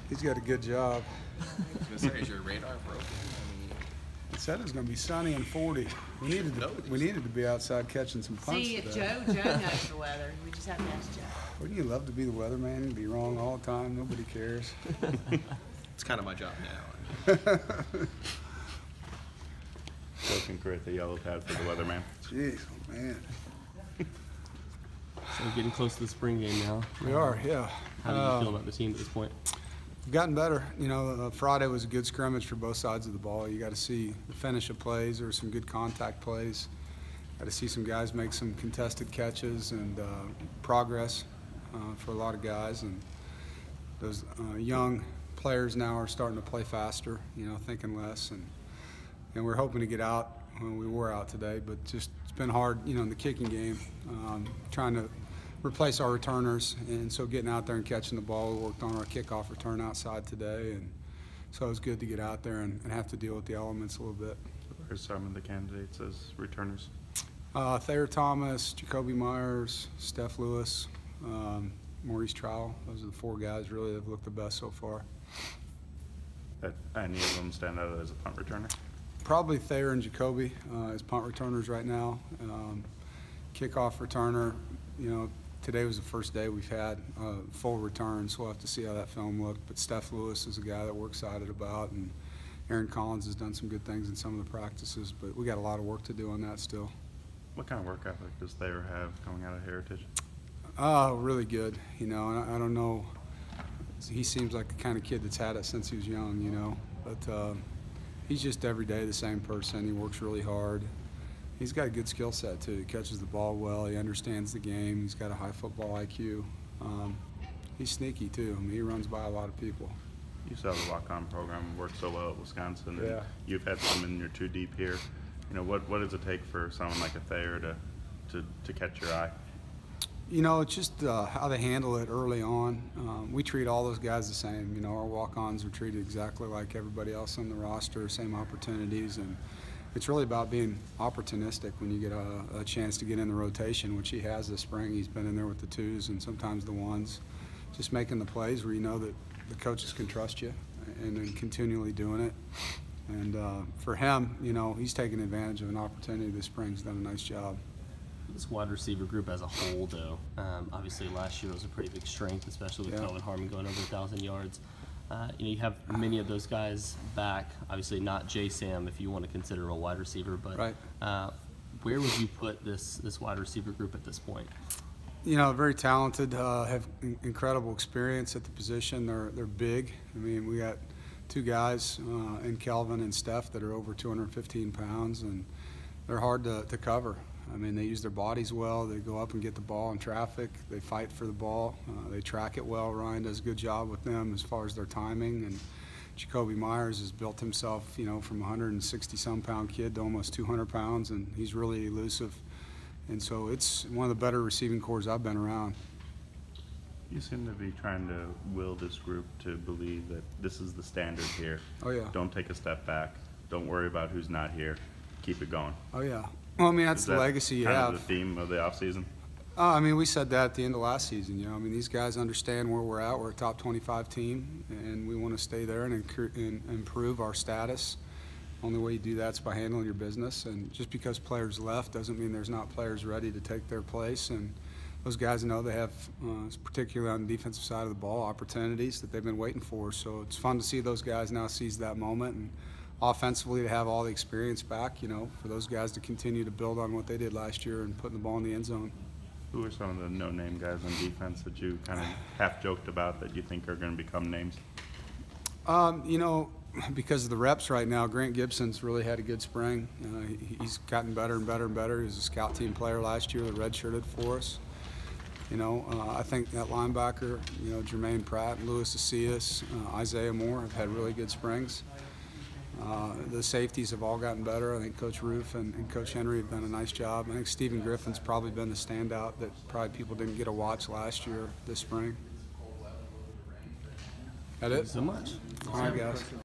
He's got a good job. I was going to say, is your radar broken? It said it was going to be sunny and 40. We needed to be outside catching some punts See, today. Joe knows the weather. We just have to ask Joe. Wouldn't you love to be the weatherman and be wrong all the time? Nobody cares. It's kind of my job now. Joe can create the yellow pad for the weatherman. Jeez, oh man. So we're getting close to the spring game now. We are, yeah. How do you feel about the team at this point? We've gotten better. You know, Friday was a good scrimmage for both sides of the ball. You got to see the finish of plays. There were some good contact plays. Got to see some guys make some contested catches and progress for a lot of guys. And those young players now are starting to play faster, you know, thinking less. And we're hoping to get out when we were out today, but just it's been hard, you know, in the kicking game, trying to replace our returners, and so getting out there and catching the ball. We worked on our kickoff return outside today, and so it was good to get out there and have to deal with the elements a little bit. Who are some of the candidates as returners? Thayer Thomas, Jacoby Myers, Steph Lewis, Maurice Trowell. Those are the four guys really that have looked the best so far. That any of them stand out as a punt returner? Probably Thayer and Jacoby as punt returners right now. Kickoff returner, you know, today was the first day we've had full return, so we'll have to see how that film looked. But Steph Lewis is a guy that we're excited about, and Aaron Collins has done some good things in some of the practices, but we got a lot of work to do on that still. What kind of work ethic does Thayer have coming out of Heritage? Really good, you know, and I don't know, he seems like the kind of kid that's had it since he was young, you know, but he's just every day the same person. He works really hard. He's got a good skill set too. He catches the ball well. He understands the game. He's got a high football IQ. He's sneaky too. I mean, he runs by a lot of people. You saw the walk-on program work so well at Wisconsin. Yeah. And you've had some in your 2 deep here. You know, what does it take for someone like a Thayer to catch your eye? You know, it's just how they handle it early on. We treat all those guys the same. You know, our walk-ons are treated exactly like everybody else on the roster, same opportunities, and it's really about being opportunistic when you get a chance to get in the rotation, which he has this spring. He's been in there with the 2s and sometimes the 1s. Just making the plays where you know that the coaches can trust you, and then continually doing it. And for him, you know, he's taking advantage of an opportunity this spring. He's done a nice job. This wide receiver group as a whole, though, obviously last year was a pretty big strength, especially with Kelvin Harmon going over 1,000 yards. You know, you have many of those guys back. Obviously, not J-Sam if you want to consider him a wide receiver, but right. Where would you put this wide receiver group at this point? You know, very talented, have incredible experience at the position. They're big. I mean, we got 2 guys in Kelvin and Steph that are over 215 pounds, and they're hard to cover. I mean, they use their bodies well. They go up and get the ball in traffic. They fight for the ball. They track it well. Ryan does a good job with them as far as their timing. And Jacoby Myers has built himself, you know, from a 160-some pound kid to almost 200 pounds, and he's really elusive. And so it's one of the better receiving corps I've been around. You seem to be trying to will this group to believe that this is the standard here. Oh, yeah. Don't take a step back. Don't worry about who's not here. Keep it going. Oh, yeah. Well, I mean, that's the legacy you have. Kind of the theme of the offseason? I mean, we said that at the end of last season. You know, I mean, these guys understand where we're at. We're a top 25 team, and we want to stay there and improve our status. Only way you do that is by handling your business. And just because players left doesn't mean there's not players ready to take their place. And those guys know they have, particularly on the defensive side of the ball, opportunities that they've been waiting for. So it's fun to see those guys now seize that moment, and offensively to have all the experience back, you know, for those guys to continue to build on what they did last year and putting the ball in the end zone. Who are some of the no-name guys on defense that you kind of half-joked about that you think are going to become names? You know, because of the reps right now, Grant Gibson's really had a good spring. He's gotten better and better and better. He was a scout team player last year that redshirted for us. You know, I think that linebacker, you know, Jermaine Pratt, Louis Acias, Isaiah Moore have had really good springs. The safeties have all gotten better. I think Coach Roof and Coach Henry have done a nice job. I think Stephen Griffin's probably been the standout that probably people didn't get a watch last year this spring. That it? Thank you so much. All right, guys.